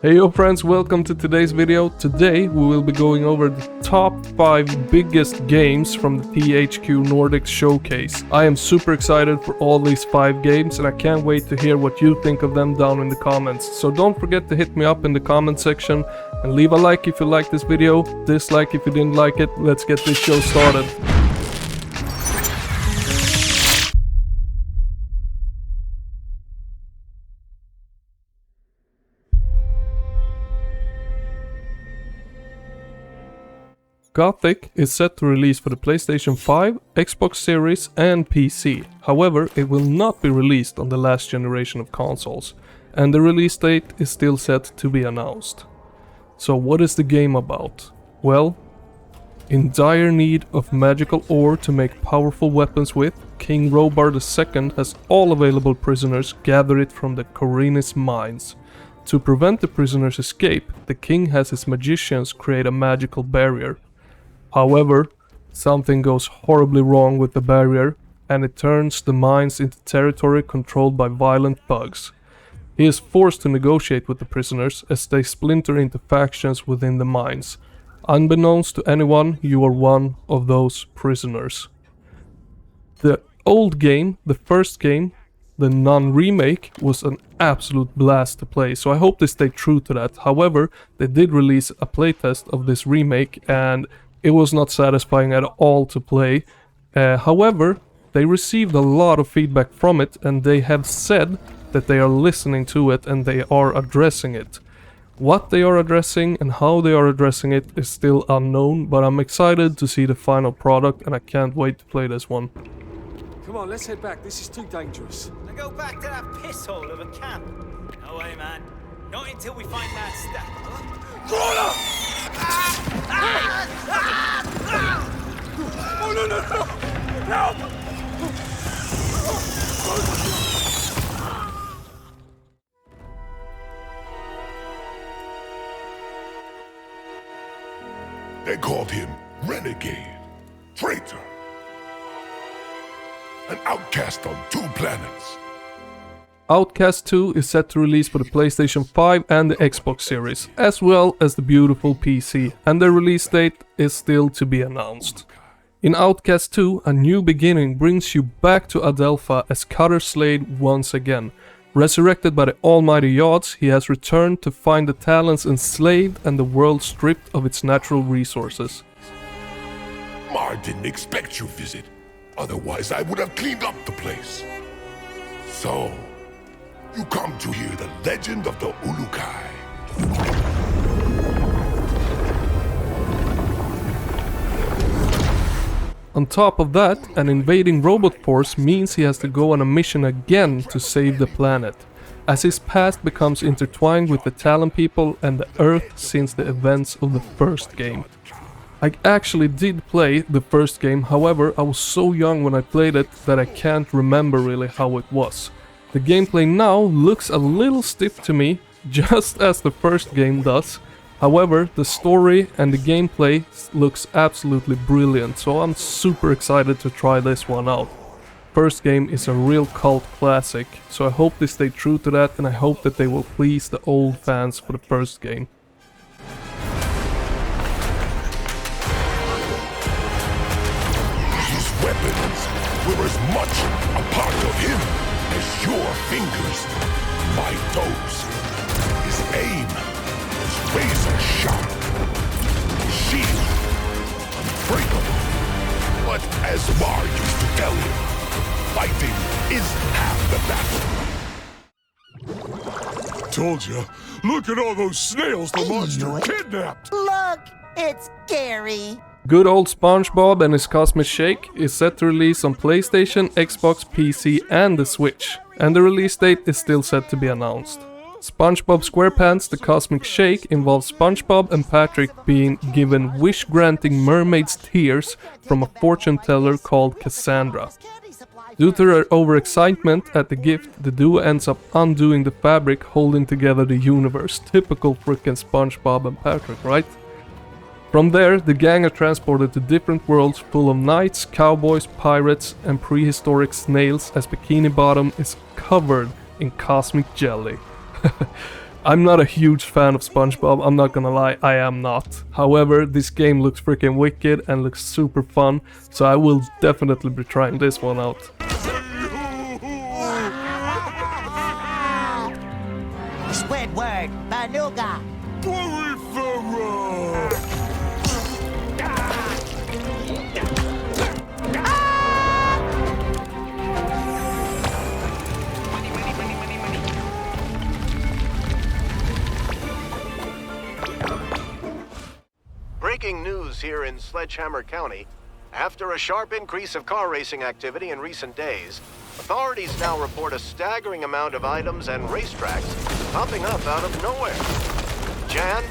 Hey yo friends, welcome to today's video. Today we will be going over the top 5 biggest games from the THQ Nordic showcase. I am super excited for all these 5 games and I can't wait to hear what you think of them down in the comments. So don't forget to hit me up in the comment section and leave a like if you like this video, dislike if you didn't like it. Let's get this show started. Gothic is set to release for the PlayStation 5, Xbox Series and PC. However, it will not be released on the last generation of consoles, and the release date is still set to be announced. So what is the game about? Well, in dire need of magical ore to make powerful weapons with, King Robar II has all available prisoners gather it from the Korinis mines. To prevent the prisoners' escape, the king has his magicians create a magical barrier. However, something goes horribly wrong with the barrier, and it turns the mines into territory controlled by violent bugs. He is forced to negotiate with the prisoners as they splinter into factions within the mines. Unbeknownst to anyone, you are one of those prisoners. The old game, the first game, the non-remake, was an absolute blast to play, so I hope they stay true to that. However, they did release a playtest of this remake and it was not satisfying at all to play. However, they received a lot of feedback from it and they have said that they are listening to it and they are addressing it. What they are addressing and how they are addressing it is still unknown, but I'm excited to see the final product and I can't wait to play this one. Come on, let's head back. This is too dangerous. Now go back to that pisshole of a camp. No way, man. Not until we find that stack. Oh, no! Help! They called him Renegade, Traitor, an outcast on 2 planets. Outcast 2 is set to release for the PlayStation 5 and the Xbox Series, as well as the beautiful PC, and the release date is still to be announced. In Outcast 2, a new beginning brings you back to Adelpha as Cutter Slade once again. Resurrected by the almighty Yods, he has returned to find the talents enslaved and the world stripped of its natural resources. Mar didn't expect your visit, otherwise I would have cleaned up the place. So, you come to hear the legend of the Ulukai. On top of that, an invading robot force means he has to go on a mission again to save the planet, as his past becomes intertwined with the Talon people and the Earth since the events of the first game. I actually did play the first game, however I was so young when I played it that I can't remember really how it was. The gameplay now looks a little stiff to me, just as the first game does. However, the story and the gameplay looks absolutely brilliant, so I'm super excited to try this one out. First game is a real cult classic, so I hope they stay true to that and I hope that they will please the old fans for the first game. His weapons were as much a part of him as your fingers, my toes. His aim was razor sharp. His shield, unbreakable. But as Mar used to tell him, fighting is half the battle. Told you. Look at all those snails the monster kidnapped. Look, it's Gary. Good old Spongebob and his Cosmic Shake is set to release on PlayStation, Xbox, PC and the Switch, and the release date is still set to be announced. SpongeBob SquarePants The Cosmic Shake involves SpongeBob and Patrick being given wish-granting mermaid's tears from a fortune teller called Cassandra. Due to their overexcitement at the gift, the duo ends up undoing the fabric holding together the universe. Typical frickin' SpongeBob and Patrick, right? From there, the gang are transported to different worlds full of knights, cowboys, pirates, and prehistoric snails as Bikini Bottom is covered in cosmic jelly. I'm not a huge fan of Spongebob, I'm not gonna lie, I am not. However, this game looks freaking wicked and looks super fun, so I will definitely be trying this one out. Squidward, Beluga. Breaking news here in Sledgehammer County. After a sharp increase of car racing activity in recent days, authorities now report a staggering amount of items and racetracks popping up out of nowhere. Jan,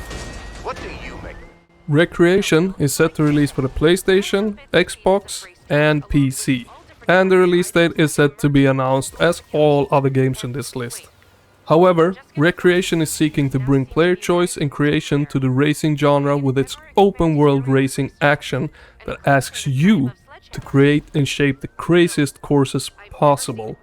what do you make of it? Wreckreation is set to release for the PlayStation, Xbox and PC. And the release date is set to be announced as all other games in this list. However, Wreckreation is seeking to bring player choice and creation to the racing genre with its open world racing action that asks you to create and shape the craziest courses possible.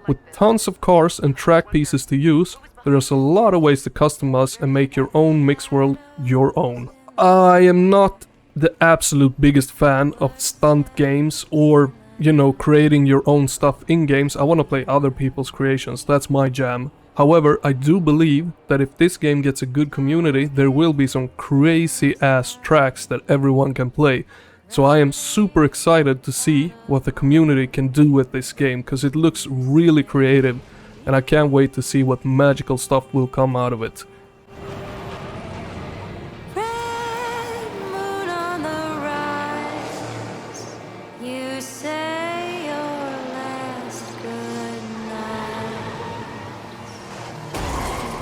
With tons of cars and track pieces to use, there's a lot of ways to customize and make your own mixed world your own. I am not the absolute biggest fan of stunt games or, you know, creating your own stuff in games. I want to play other people's creations, that's my jam. However, I do believe that if this game gets a good community, there will be some crazy ass tracks that everyone can play. So I am super excited to see what the community can do with this game, because it looks really creative and I can't wait to see what magical stuff will come out of it. Red moon on the rise. You say your last goodnight.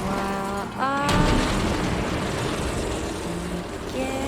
While I get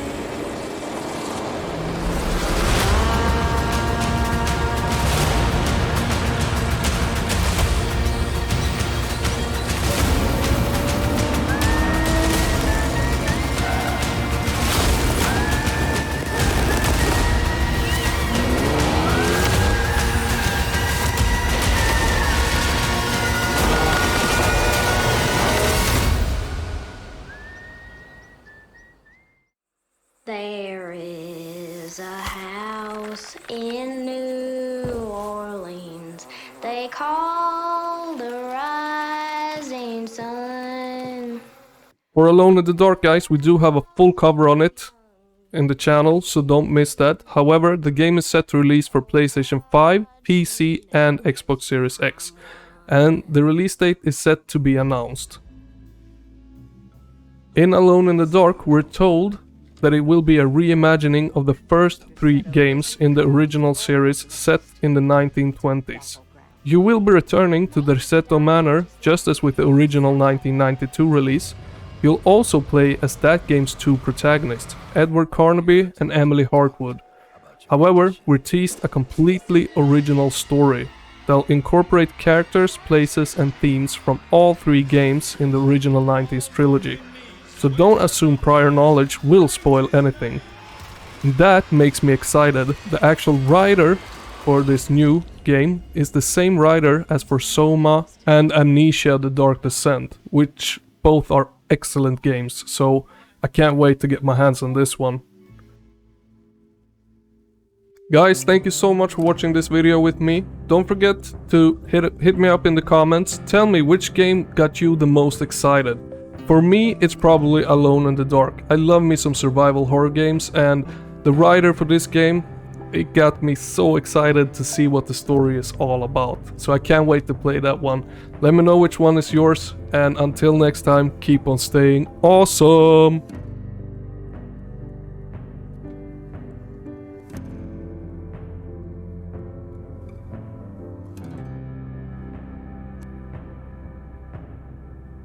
There is a house in New Orleans they call the Rising Sun. For Alone in the Dark, guys, we do have a full cover on it in the channel, so don't miss that. However, the game is set to release for PlayStation 5, PC and Xbox Series X, and the release date is set to be announced. In Alone in the Dark, we're told that it will be a reimagining of the first 3 games in the original series set in the 1920s. You will be returning to the Risetto Manor, just as with the original 1992 release. You'll also play as that game's 2 protagonists, Edward Carnaby and Emily Hartwood. However, we're teased a completely original story. They'll incorporate characters, places and themes from all 3 games in the original 90s trilogy. So don't assume prior knowledge will spoil anything. That makes me excited. The actual writer for this new game is the same writer as for Soma and Amnesia: The Dark Descent, which both are excellent games, so I can't wait to get my hands on this one. Guys, thank you so much for watching this video with me. Don't forget to hit me up in the comments. Tell me which game got you the most excited. For me, it's probably Alone in the Dark. I love me some survival horror games, and the writer for this game, it got me so excited to see what the story is all about. So I can't wait to play that one. Let me know which one is yours, and until next time, keep on staying awesome!